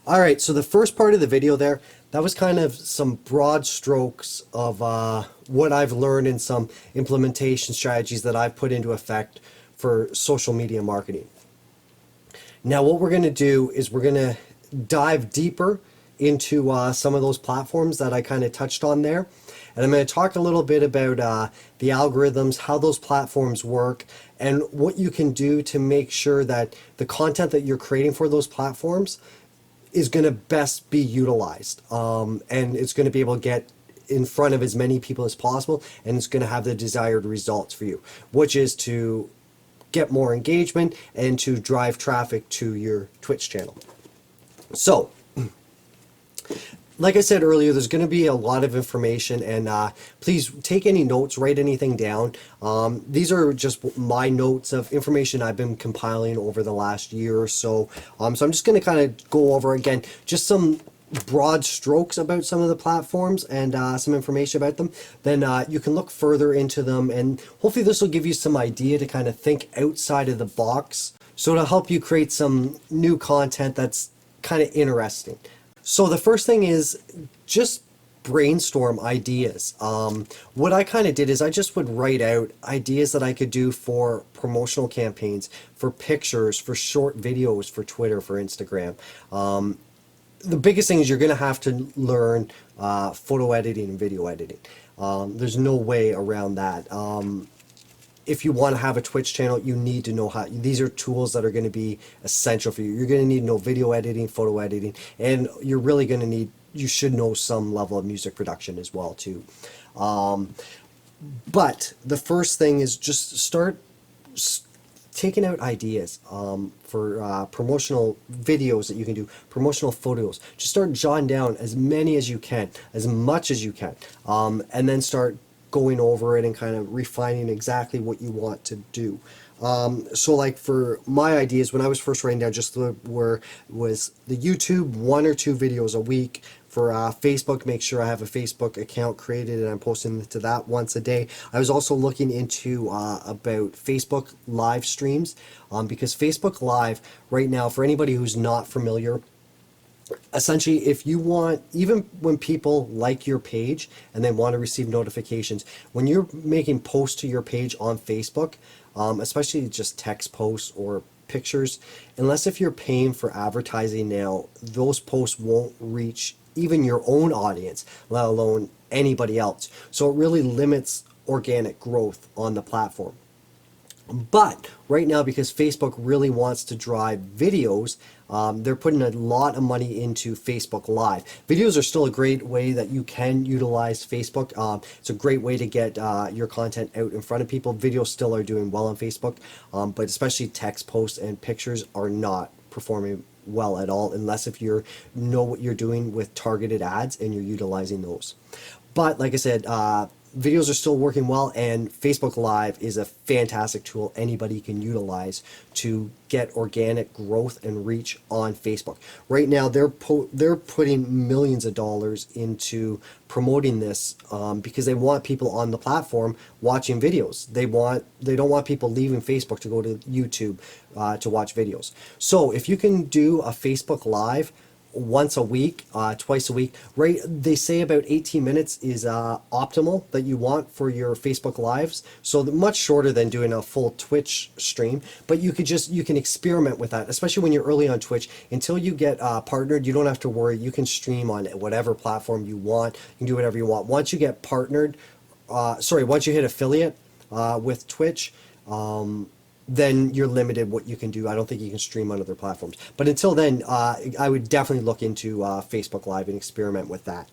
All right, so the first part of the video there, that was kind of some broad strokes of what I've learned and some implementation strategies that I've put into effect for social media marketing. Now, what we're going to do is we're going to dive deeper into some of those platforms that I kind of touched on there. And I'm going to talk a little bit about the algorithms, how those platforms work, and what you can do to make sure that the content that you're creating for those platforms is going to best be utilized. And it's going to be able to get in front of as many people as possible, and it's going to have the desired results for you, which is to get more engagement and to drive traffic to your Twitch channel. So, like I said earlier, there's going to be a lot of information, and please take any notes, write anything down. These are just my notes of information I've been compiling over the last year or so. So I'm just going to kind of go over again just some broad strokes about some of the platforms and some information about them. Then you can look further into them, and hopefully this will give you some idea to kind of think outside of the box, so it'll help you create some new content that's kind of interesting. So the first thing is just brainstorm ideas. What I kind of did is I just would write out ideas that I could do for promotional campaigns, for pictures, for short videos, for Twitter, for Instagram. The biggest thing is you're going to have to learn photo editing and video editing. There's no way around that. If you want to have a Twitch channel, you need to know how. These are tools that are going to be essential for you. You're going to need to know video editing, photo editing, and you're really going to need, you should know some level of music production as well too. But the first thing is just start taking out ideas for promotional videos that you can do, promotional photos. Just start jotting down as many as you can, as much as you can, and then start going over it and kind of refining exactly what you want to do. So like for my ideas, when I was first writing down, just was the YouTube 1 or 2 videos a week. For Facebook, make sure I have a Facebook account created and I'm posting to that once a day. I was also looking into about Facebook live streams, because Facebook Live right now, for anybody who's not familiar, essentially, if you want, even when people like your page and they want to receive notifications, when you're making posts to your page on Facebook, especially just text posts or pictures, unless if you're paying for advertising now, those posts won't reach even your own audience, let alone anybody else. So it really limits organic growth on the platform. But right now, because Facebook really wants to drive videos, they're putting a lot of money into Facebook Live. Videos are still a great way that you can utilize Facebook. It's a great way to get your content out in front of people. Videos still are doing well on Facebook, but especially text posts and pictures are not performing well at all, unless if you know what you're doing with targeted ads and you're utilizing those. But like I said, videos are still working well, and Facebook Live is a fantastic tool anybody can utilize to get organic growth and reach on Facebook. Right now, they're putting millions of dollars into promoting this because they want people on the platform watching videos. They don't want people leaving Facebook to go to YouTube to watch videos. So if you can do a Facebook Live once a week, twice a week, right? They say about 18 minutes is optimal that you want for your Facebook Lives. So much shorter than doing a full Twitch stream, but you can experiment with that, especially when you're early on Twitch. Until you get partnered, you don't have to worry. You can stream on whatever platform you want. You can do whatever you want. Once you get partnered, once you hit affiliate with Twitch, then you're limited what you can do. I don't think you can stream on other platforms. But until then, I would definitely look into Facebook Live and experiment with that.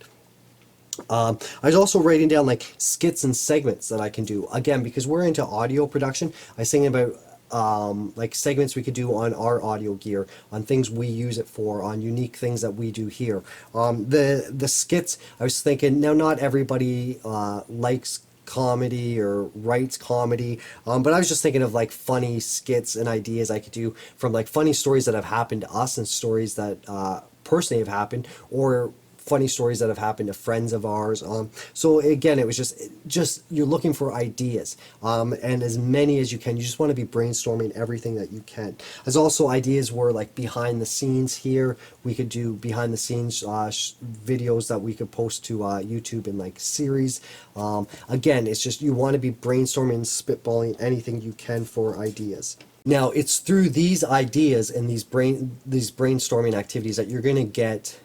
I was also writing down like skits and segments that I can do. Again, because we're into audio production, I was thinking about like segments we could do on our audio gear, on things we use it for, on unique things that we do here. The skits, I was thinking, now not everybody likes comedy or writes comedy, but I was just thinking of like funny skits and ideas I could do from like funny stories that have happened to us and stories that personally have happened, or funny stories that have happened to friends of ours. So again, it was just you're looking for ideas, and as many as you can. You just want to be brainstorming everything that you can. There's also ideas where like behind the scenes here, we could do behind the scenes videos that we could post to YouTube in like series. Again, it's just you want to be brainstorming and spitballing anything you can for ideas. Now, it's through these ideas and these brainstorming activities that you're going to get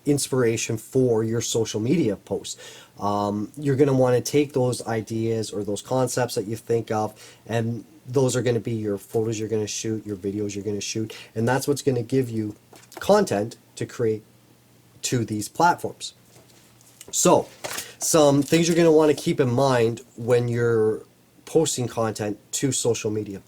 inspiration for your social media posts. You're going to want to take those ideas or those concepts that you think of, and those are going to be your photos you're going to shoot, your videos you're going to shoot, and that's what's going to give you content to create to these platforms. So, some things you're going to want to keep in mind when you're posting content to social media.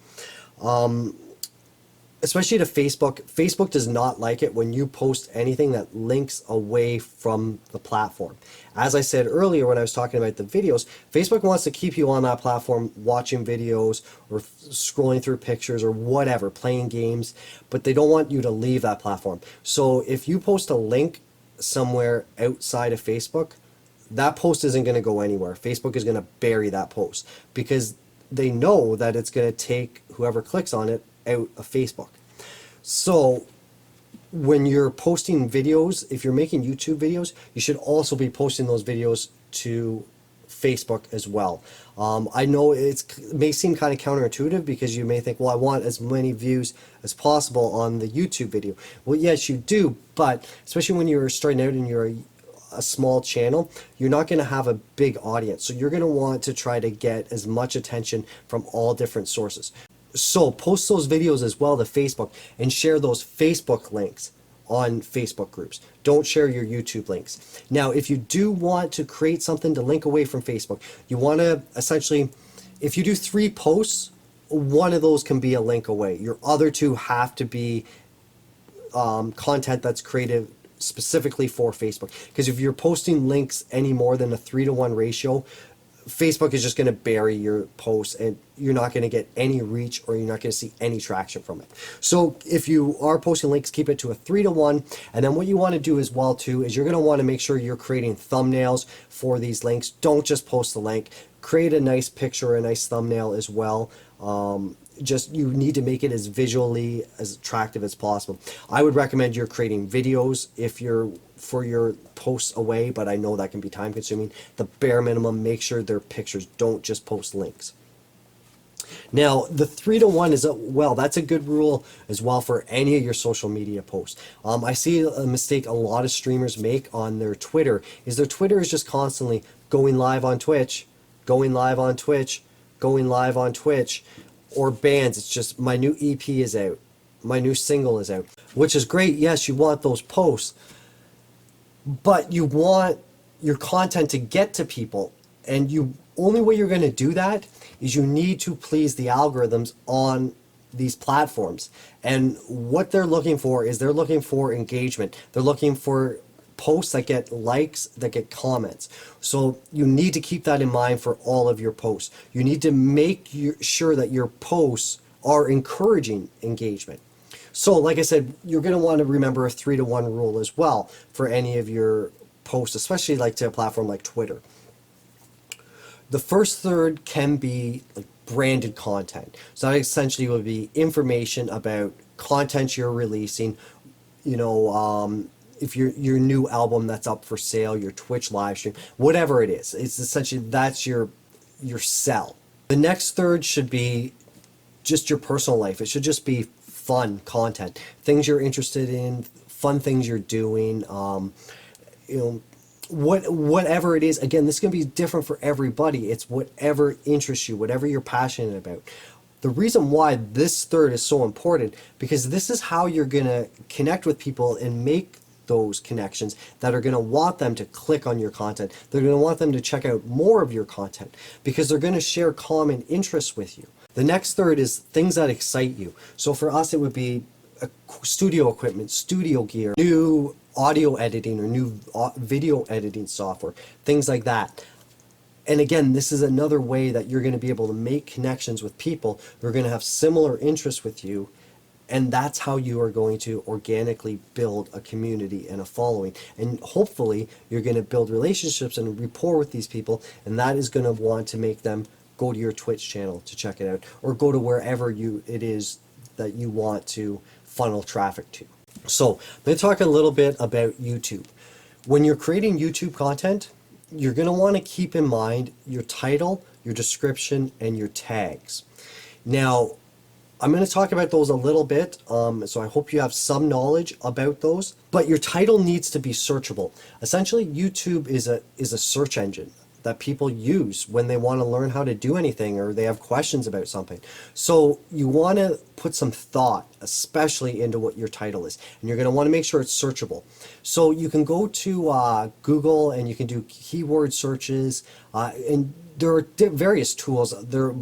Especially to Facebook. Facebook does not like it when you post anything that links away from the platform. As I said earlier when I was talking about the videos, Facebook wants to keep you on that platform watching videos or scrolling through pictures or whatever, playing games, but they don't want you to leave that platform. So if you post a link somewhere outside of Facebook, that post isn't going to go anywhere. Facebook is going to bury that post because they know that it's going to take whoever clicks on it out of Facebook. So when you're posting videos, if you're making YouTube videos, you should also be posting those videos to Facebook as well. I know it may seem kind of counterintuitive because you may think, well, I want as many views as possible on the YouTube video. Well, yes, you do, but especially when you're starting out and you're a small channel, you're not going to have a big audience. So you're going to want to try to get as much attention from all different sources. So post those videos as well to Facebook and share those Facebook links on Facebook groups. Don't share your YouTube links. Now, if you do want to create something to link away from Facebook, you want to essentially, if you do 3 posts, one of those can be a link away. Your other 2 have to be content that's created specifically for Facebook. Because if you're posting links any more than a 3-to-1 ratio, Facebook is just going to bury your posts and you're not going to get any reach or you're not going to see any traction from it. So if you are posting links, keep it to a 3-to-1. And then what you want to do as well too is you're going to want to make sure you're creating thumbnails for these links. Don't just post the link. Create a nice picture, a nice thumbnail as well. Just you need to make it as visually as attractive as possible. I would recommend you're creating videos if you're for your posts away, but I know that can be time consuming. The bare minimum, make sure they're pictures. Don't just post links. Now, the 3-to-1 is that's a good rule as well for any of your social media posts. I see a mistake a lot of streamers make on their Twitter is their Twitter is just constantly going live on Twitch, going live on Twitch, going live on Twitch. Or bands, it's just my new EP is out, my new single is out, which is great. Yes, you want those posts, but you want your content to get to people, and you only way you're going to do that is you need to please the algorithms on these platforms. And what they're looking for is they're looking for engagement. They're looking for posts that get likes, that get comments. So you need to keep that in mind for all of your posts. You need to make sure that your posts are encouraging engagement. So like I said, you're going to want to remember a 3-to-1 rule as well for any of your posts, especially like to a platform like Twitter. The first third can be like branded content. So that essentially would be information about content you're releasing, if your new album that's up for sale, your Twitch live stream, whatever it is, it's essentially that's your sell. The next third should be just your personal life. It should just be fun content, things you're interested in, fun things you're doing, whatever it is. Again, this is going to be different for everybody. It's whatever interests you, whatever you're passionate about. The reason why this third is so important, because this is how you're going to connect with people and make those connections that are going to want them to click on your content. They're going to want them to check out more of your content because they're going to share common interests with you. The next third is things that excite you. So for us, it would be studio equipment, studio gear, new audio editing or new video editing software, things like that. And again, this is another way that you're going to be able to make connections with people who are going to have similar interests with you And that's how you are going to organically build a community and a following. And hopefully you're going to build relationships and rapport with these people, and that is going to want to make them go to your Twitch channel to check it out, or go to wherever it is that you want to funnel traffic to. So I'm going to talk a little bit about YouTube. When you're creating YouTube content, you're going to want to keep in mind your title, your description, and your tags. Now, I'm going to talk about those a little bit, so I hope you have some knowledge about those. But your title needs to be searchable. Essentially, YouTube is a search engine that people use when they want to learn how to do anything or they have questions about something. So you want to put some thought, especially into what your title is. And you're going to want to make sure it's searchable. So you can go to Google and you can do keyword searches, and there are various tools. There are a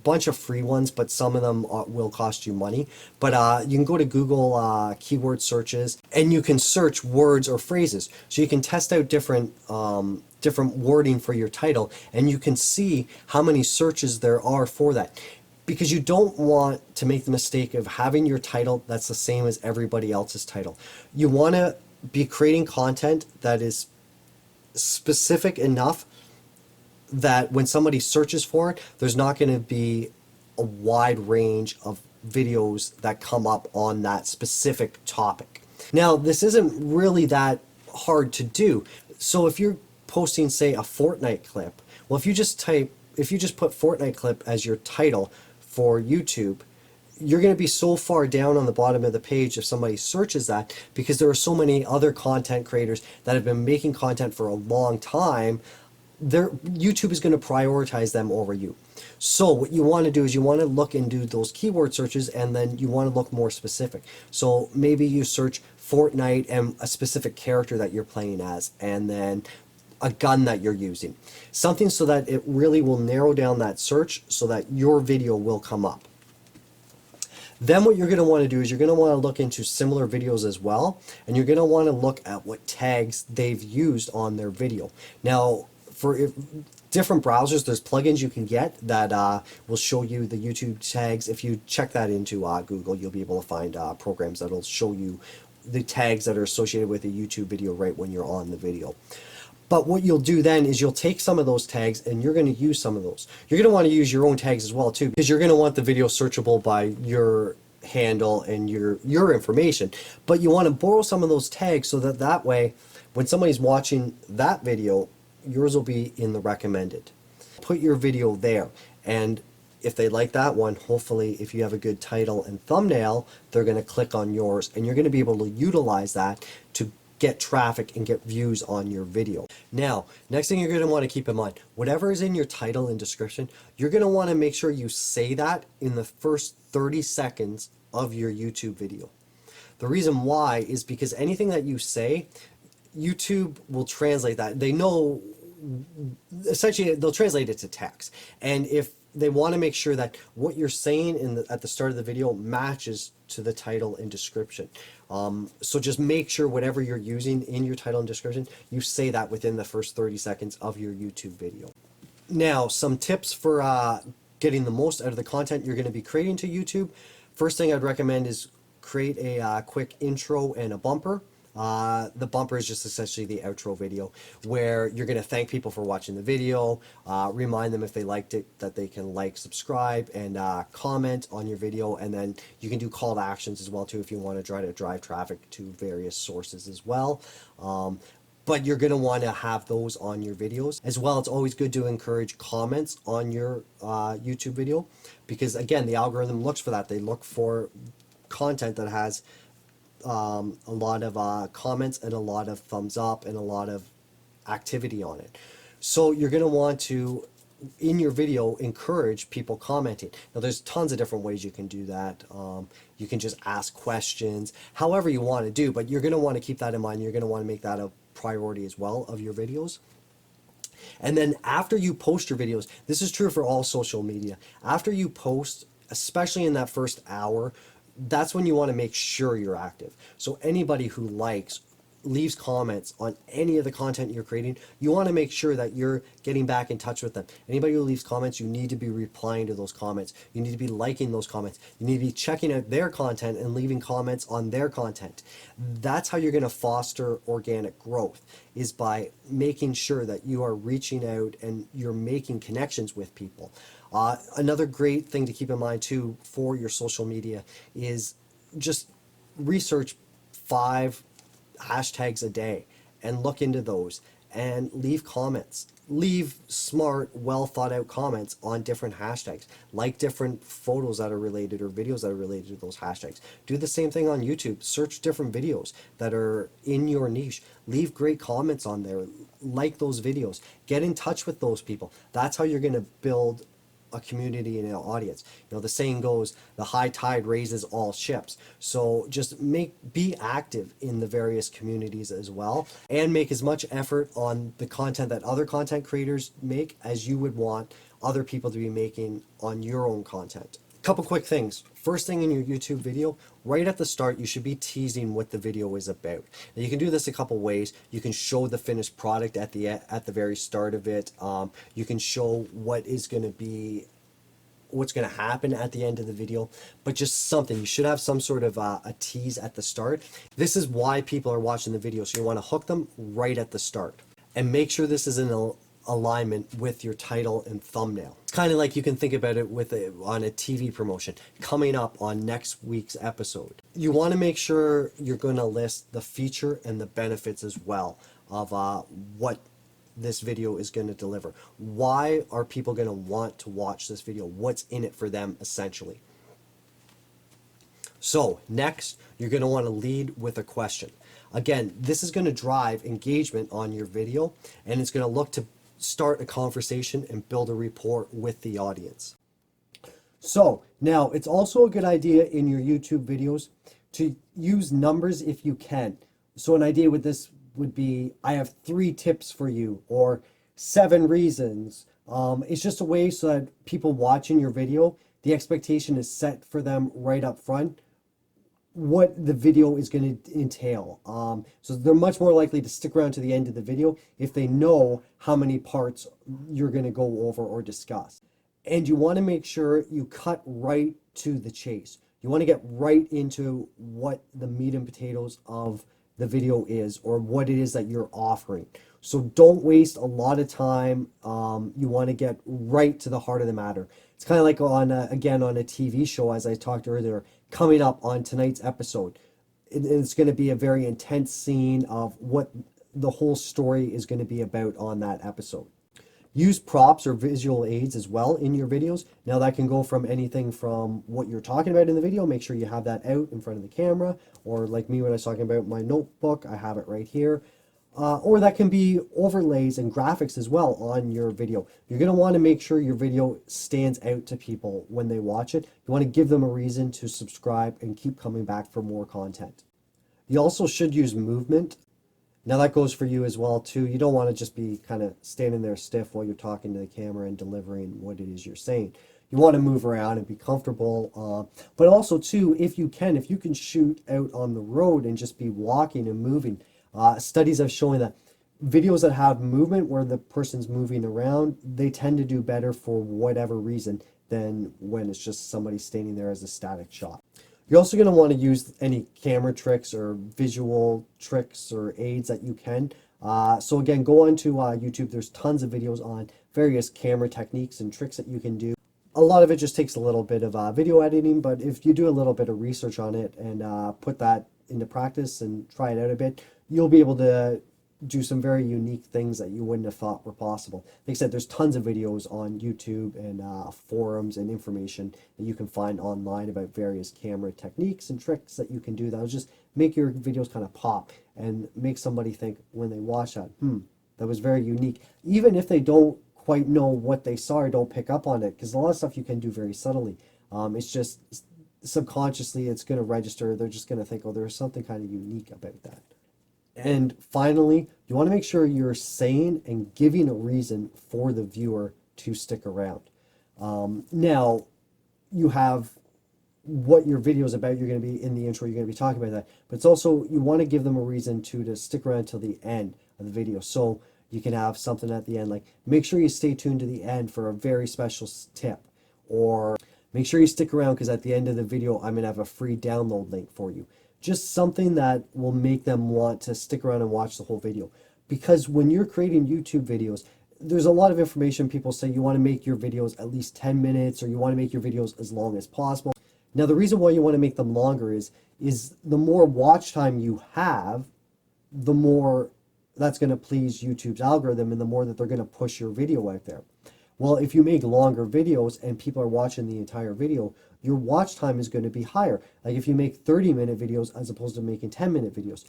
bunch of free ones, but some of them will cost you money. But you can go to Google keyword searches, and you can search words or phrases. So you can test out different wording for your title, and you can see how many searches there are for that. Because you don't want to make the mistake of having your title that's the same as everybody else's title. You want to be creating content that is specific enough that when somebody searches for it, there's not going to be a wide range of videos that come up on that specific topic. Now, this isn't really that hard to do. So if you're posting, say, a Fortnite clip, well, if you just put Fortnite clip as your title for YouTube, you're going to be so far down on the bottom of the page if somebody searches that, because there are so many other content creators that have been making content for a long time. YouTube is going to prioritize them over you. So what you want to do is you want to look and do those keyword searches, and then you want to look more specific. So maybe you search Fortnite and a specific character that you're playing as, and then a gun that you're using. Something so that it really will narrow down that search so that your video will come up. Then what you're going to want to do is you're going to want to look into similar videos as well, and you're going to want to look at what tags they've used on their video. Now, for different browsers, there's plugins you can get that will show you the YouTube tags. If you check that into Google, you'll be able to find programs that'll show you the tags that are associated with a YouTube video right when you're on the video. But what you'll do then is you'll take some of those tags and you're going to use some of those. You're going to want to use your own tags as well too, because you're going to want the video searchable by your handle and your information. But you want to borrow some of those tags so that way when somebody's watching that video, yours will be in the recommended. Put your video there, and if they like that one, hopefully if you have a good title and thumbnail, they're going to click on yours, and you're going to be able to utilize that to get traffic and get views on your video. Now, next thing you're going to want to keep in mind, whatever is in your title and description, you're going to want to make sure you say that in the first 30 seconds of your YouTube video. The reason why is because anything that you say, YouTube will translate that. They know, essentially, they'll translate it to text. And if they want to make sure that what you're saying at the start of the video matches to the title and description. So just make sure whatever you're using in your title and description, you say that within the first 30 seconds of your YouTube video. Now, some tips for getting the most out of the content you're going to be creating to YouTube. First thing I'd recommend is create a quick intro and a bumper. The bumper is just essentially the outro video where you're going to thank people for watching the video, remind them if they liked it that they can like, subscribe, and comment on your video, and then you can do call to actions as well too if you want to try to drive traffic to various sources as well. But you're going to want to have those on your videos as well. It's always good to encourage comments on your YouTube video because, again, the algorithm looks for that. They look for content that has a lot of comments and a lot of thumbs up and a lot of activity on it. So you're going to want to, in your video, encourage people commenting. Now there's tons of different ways you can do that. You can just ask questions, however you want to do, but you're going to want to keep that in mind. You're going to want to make that a priority as well of your videos. And then after you post your videos, this is true for all social media, after you post, especially in that first hour, that's when you want to make sure you're active. So anybody who likes leaves comments on any of the content you're creating, you want to make sure that you're getting back in touch with them. Anybody who leaves comments, you need to be replying to those comments. You need to be liking those comments. You need to be checking out their content and leaving comments on their content. That's how you're going to foster organic growth, is by making sure that you are reaching out and you're making connections with people. Another great thing to keep in mind too for your social media is just research 5 hashtags a day and look into those and leave comments. Leave smart, well thought out comments on different hashtags. Like different photos that are related or videos that are related to those hashtags. Do the same thing on YouTube. Search different videos that are in your niche. Leave great comments on there. Like those videos. Get in touch with those people. That's how you're going to build a community and an audience. You know, the saying goes, the high tide raises all ships. So just be active in the various communities as well, and make as much effort on the content that other content creators make as you would want other people to be making on your own content. Couple quick things. First thing in your YouTube video, right at the start, you should be teasing what the video is about. Now you can do this a couple ways. You can show the finished product at the very start of it. You can show what's going to happen at the end of the video, but just something. You should have some sort of a tease at the start. This is why people are watching the video, so you want to hook them right at the start. And make sure this is in alignment with your title and thumbnail. It's kind of like you can think about it on a TV promotion coming up on next week's episode. You want to make sure you're going to list the feature and the benefits as well of what this video is going to deliver. Why are people going to want to watch this video? What's in it for them, essentially? So next, you're going to want to lead with a question. Again, this is going to drive engagement on your video, and it's going to look to start a conversation and build a rapport with the audience. So now it's also a good idea in your YouTube videos to use numbers if you can. So an idea with this would be, I have 3 tips for you, or 7 reasons. It's just a way so that people watching your video, the expectation is set for them right up front what the video is going to entail. So they're much more likely to stick around to the end of the video if they know how many parts you're going to go over or discuss. And you want to make sure you cut right to the chase. You want to get right into what the meat and potatoes of the video is, or what it is that you're offering. So don't waste a lot of time. You want to get right to the heart of the matter. It's kind of like on a TV show, as I talked earlier, coming up on tonight's episode. It's going to be a very intense scene of what the whole story is going to be about on that episode. Use props or visual aids as well in your videos. Now that can go from anything from what you're talking about in the video, make sure you have that out in front of the camera, or like me when I was talking about my notebook, I have it right here. Or that can be overlays and graphics as well on your video. You're going to want to make sure your video stands out to people when they watch it. You want to give them a reason to subscribe and keep coming back for more content. You also should use movement. Now that goes for you as well too. You don't want to just be kind of standing there stiff while you're talking to the camera and delivering what it is you're saying. You want to move around and be comfortable, but also too, if you can shoot out on the road and just be walking and moving. Studies have shown that videos that have movement where the person's moving around, they tend to do better for whatever reason than when it's just somebody standing there as a static shot. You're also going to want to use any camera tricks or visual tricks or aids that you can. So again, go onto YouTube. There's tons of videos on various camera techniques and tricks that you can do. A lot of it just takes a little bit of video editing, but if you do a little bit of research on it and put that into practice and try it out a bit, you'll be able to do some very unique things that you wouldn't have thought were possible. Like I said, there's tons of videos on YouTube and forums and information that you can find online about various camera techniques and tricks that you can do that will just make your videos kind of pop and make somebody think when they watch that, that was very unique. Even if they don't quite know what they saw or don't pick up on it, because a lot of stuff you can do very subtly. It's just subconsciously it's going to register. They're just going to think, oh, there's something kind of unique about that. And finally, you want to make sure you're saying and giving a reason for the viewer to stick around. Now, you have what your video is about. You're going to be in the intro, you're going to be talking about that, but it's also, you want to give them a reason to stick around till the end of the video. So you can have something at the end like, make sure you stay tuned to the end for a very special tip, or make sure you stick around because at the end of the video I'm going to have a free download link for you. Just something that will make them want to stick around and watch the whole video. Because when you're creating YouTube videos, there's a lot of information. People say you want to make your videos at least 10 minutes, or you want to make your videos as long as possible. Now, the reason why you want to make them longer is the more watch time you have, the more that's going to please YouTube's algorithm, and the more that they're going to push your video out there. Well, if you make longer videos and people are watching the entire video, your watch time is going to be higher. Like if you make 30-minute videos as opposed to making 10-minute videos.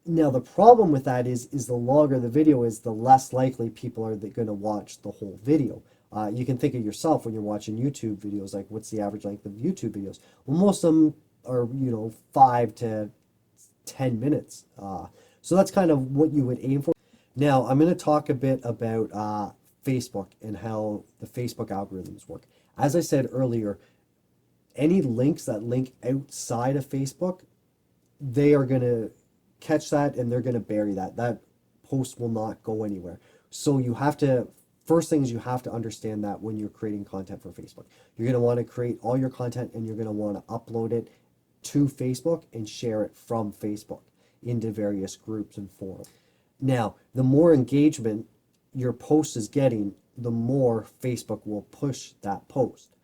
Now, the problem with that is the longer the video is, the less likely people are going to watch the whole video. You can think of yourself when you're watching YouTube videos, like what's the average length of YouTube videos? Well, most of them are, 5 to 10 minutes. So that's kind of what you would aim for. Now, I'm going to talk a bit about Facebook and how the Facebook algorithms work. As I said earlier, any links that link outside of Facebook, they are going to catch that and they're going to bury that. That post will not go anywhere. So you have to, first thing is you have to understand that when you're creating content for Facebook. You're going to want to create all your content and you're going to want to upload it to Facebook and share it from Facebook into various groups and forums. Now, the more engagement your post is getting, the more Facebook will push that post.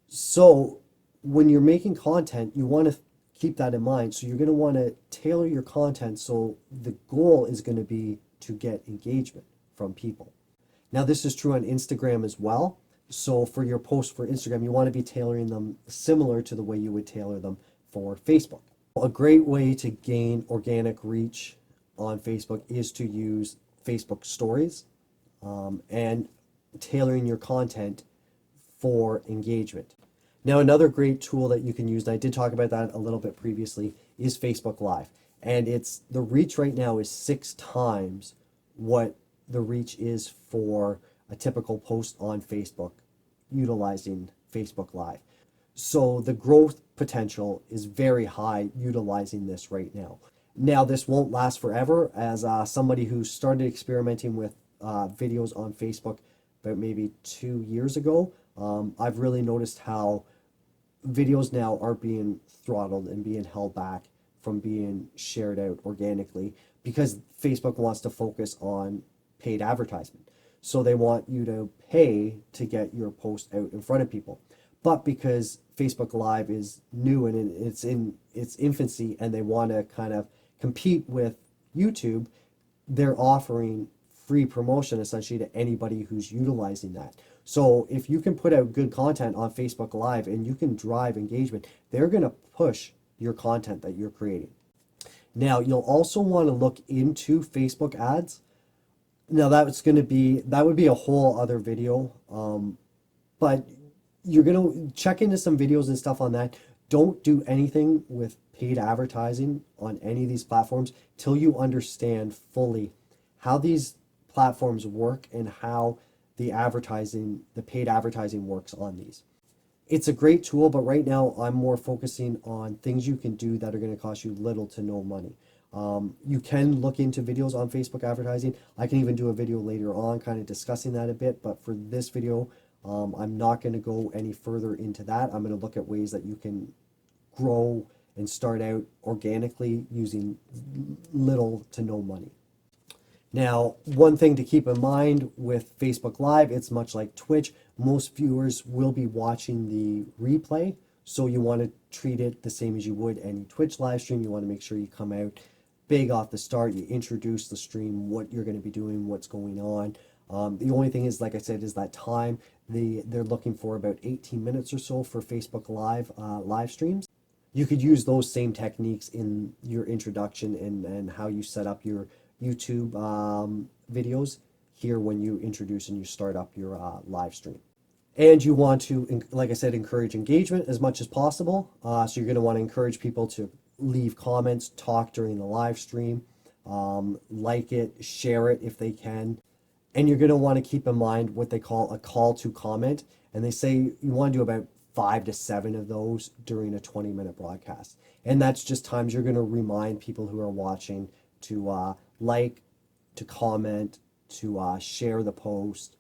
So when you're making content, you want to keep that in mind. So you're going to want to tailor your content so the goal is going to be to get engagement from people. Now, this is true on Instagram as well. So for your posts for Instagram, you want to be tailoring them similar to the way you would tailor them for Facebook. A great way to gain organic reach on Facebook is to use Facebook stories and tailoring your content for engagement. Now, another great tool that you can use, and I did talk about that a little bit previously, is Facebook Live. And the reach right now is 6 times what the reach is for a typical post on Facebook utilizing Facebook Live. So the growth potential is very high utilizing this right now. Now, this won't last forever. As somebody who started experimenting with videos on Facebook about maybe 2 years ago, I've really noticed how videos now are being throttled and being held back from being shared out organically because Facebook wants to focus on paid advertisement. So they want you to pay to get your post out in front of people. But because Facebook Live is new and it's in its infancy and they want to kind of compete with YouTube, they're offering free promotion essentially to anybody who's utilizing that. So if you can put out good content on Facebook Live and you can drive engagement, they're going to push your content that you're creating. Now, you'll also want to look into Facebook ads. Now, that would be a whole other video, but you're going to check into some videos and stuff on that. Don't do anything with paid advertising on any of these platforms till you understand fully how these platforms work and how the paid advertising works on these. It's a great tool, but right now I'm more focusing on things you can do that are going to cost you little to no money. You can look into videos on Facebook advertising. I can even do a video later on kind of discussing that a bit, but for this video, I'm not going to go any further into that. I'm going to look at ways that you can grow and start out organically using little to no money. Now, one thing to keep in mind with Facebook Live, it's much like Twitch. Most viewers will be watching the replay, so you want to treat it the same as you would any Twitch live stream. You want to make sure you come out big off the start. You introduce the stream, what you're going to be doing, what's going on. The only thing is, like I said, is that time. They're looking for about 18 minutes or so for Facebook Live live streams. You could use those same techniques in your introduction and how you set up your YouTube videos here when you introduce and you start up your live stream. And you want to, like I said, encourage engagement as much as possible. So you're going to want to encourage people to leave comments, talk during the live stream, like it, share it if they can. And you're going to want to keep in mind what they call a call to comment. And they say you want to do about 5 to 7 of those during a 20-minute broadcast. And that's just times you're going to remind people who are watching to like, to comment, to share the post.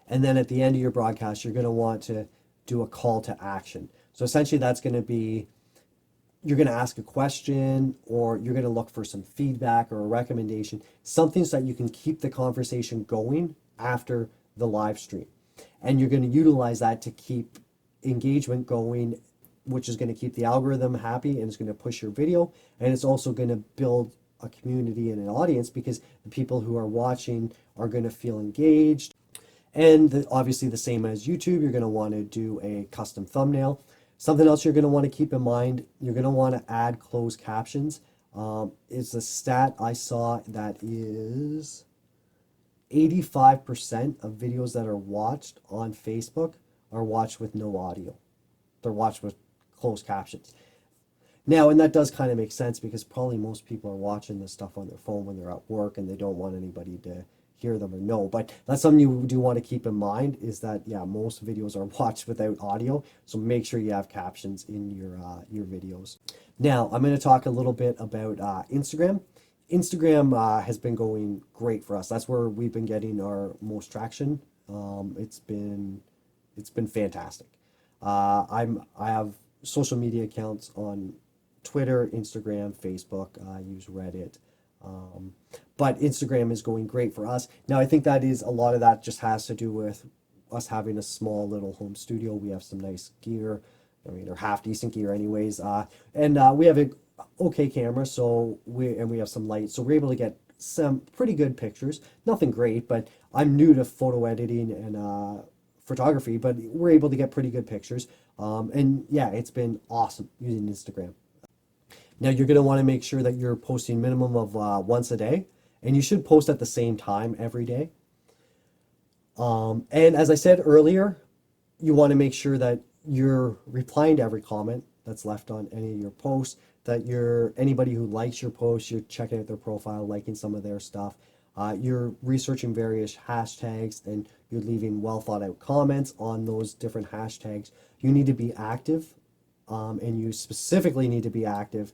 And then at the end of your broadcast, you're going to want to do a call to action. So essentially that's going to be, you're going to ask a question, or you're going to look for some feedback or a recommendation, something so that you can keep the conversation going after the live stream. And you're going to utilize that to keep engagement going, which is going to keep the algorithm happy, and it's going to push your video. And it's also going to build a community and an audience, because the people who are watching are going to feel engaged. And obviously the same as YouTube, you're going to want to do a custom thumbnail. Something else you're going to want to keep in mind, you're going to want to add closed captions. It's a stat I saw that is 85% of videos that are watched on Facebook are watched with no audio. They're watched with closed captions. Now, and that does kind of make sense, because probably most people are watching this stuff on their phone when they're at work and they don't want anybody to hear them or know. But that's something you do want to keep in mind, is that, yeah, most videos are watched without audio. So make sure you have captions in your videos. Now, I'm going to talk a little bit about Instagram. Instagram has been going great for us. That's where we've been getting our most traction. It's been fantastic. I have social media accounts on Twitter, Instagram, Facebook. I use Reddit. But Instagram is going great for us. Now, I think that is, a lot of that just has to do with us having a small little home studio. We have some nice gear. I mean, or half decent gear anyways. And we have a okay camera, so we have some light. So we're able to get some pretty good pictures. Nothing great, but I'm new to photo editing and photography, but we're able to get pretty good pictures. And yeah, it's been awesome using Instagram. Now, you're going to want to make sure that you're posting minimum of once a day, and you should post at the same time every day. And as I said earlier, you want to make sure that you're replying to every comment that's left on any of your posts, that anybody who likes your post, you're checking out their profile, liking some of their stuff. You're researching various hashtags, and you're leaving well thought out comments on those different hashtags. You need to be active, and you specifically need to be active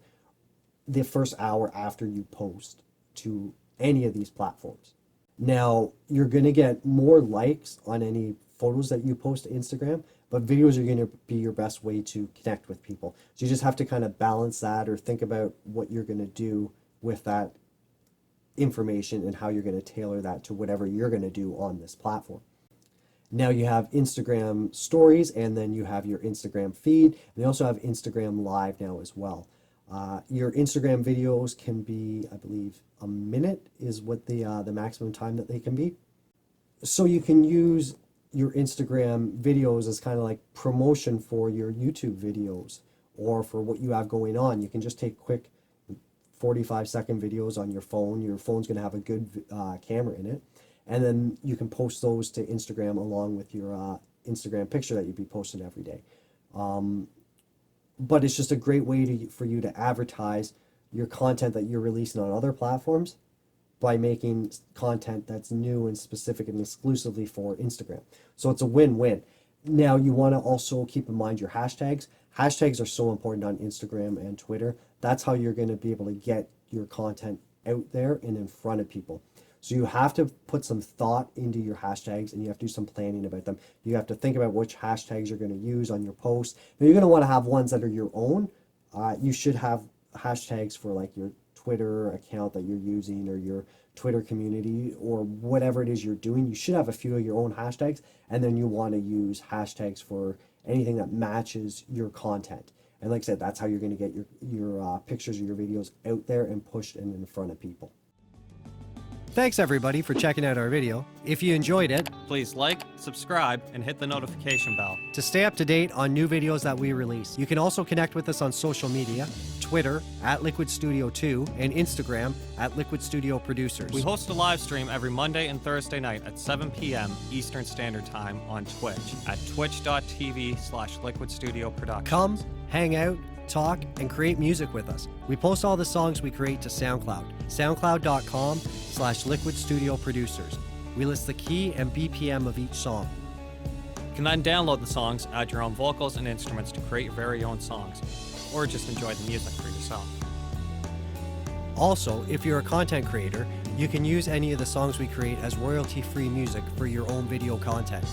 the first hour after you post to any of these platforms. Now, you're going to get more likes on any photos that you post to Instagram, but videos are going to be your best way to connect with people. So you just have to kind of balance that, or think about what you're going to do with that information and how you're going to tailor that to whatever you're going to do on this platform. Now, you have Instagram stories, and then you have your Instagram feed, and you also have Instagram Live now as well. Your Instagram videos can be, I believe, a minute is what the maximum time that they can be. So you can use your Instagram videos as kind of like promotion for your YouTube videos, or for what you have going on. You can just take quick 45-second videos on your phone. Your phone's going to have a good camera in it. And then you can post those to Instagram along with your Instagram picture that you'd be posting every day. But it's just a great way for you to advertise your content that you're releasing on other platforms by making content that's new and specific and exclusively for Instagram. So it's a win-win. Now, you want to also keep in mind your hashtags. Hashtags are so important on Instagram and Twitter. That's how you're going to be able to get your content out there and in front of people. So you have to put some thought into your hashtags, and you have to do some planning about them. You have to think about which hashtags you're going to use on your posts. Now, you're going to want to have ones that are your own. You should have hashtags for like your Twitter account that you're using, or your Twitter community, or whatever it is you're doing. You should have a few of your own hashtags, and then you want to use hashtags for anything that matches your content. And like I said, that's how you're going to get your pictures or your videos out there and pushed and in front of people. Thanks everybody for checking out our video. If you enjoyed it, please like, subscribe, and hit the notification bell to stay up to date on new videos that we release. You can also connect with us on social media, Twitter @LiquidStudio2 and Instagram @LiquidStudioProducers. We host a live stream every Monday and Thursday night at 7 p.m. Eastern Standard Time on Twitch at twitch.tv/LiquidStudioProductions. Come, hang out, talk, and create music with us. We post all the songs we create to SoundCloud, soundcloud.com/LiquidStudioProducers. We list the key and BPM of each song. You can then download the songs, add your own vocals and instruments to create your very own songs, or just enjoy the music for yourself. Also, if you're a content creator, you can use any of the songs we create as royalty-free music for your own video content.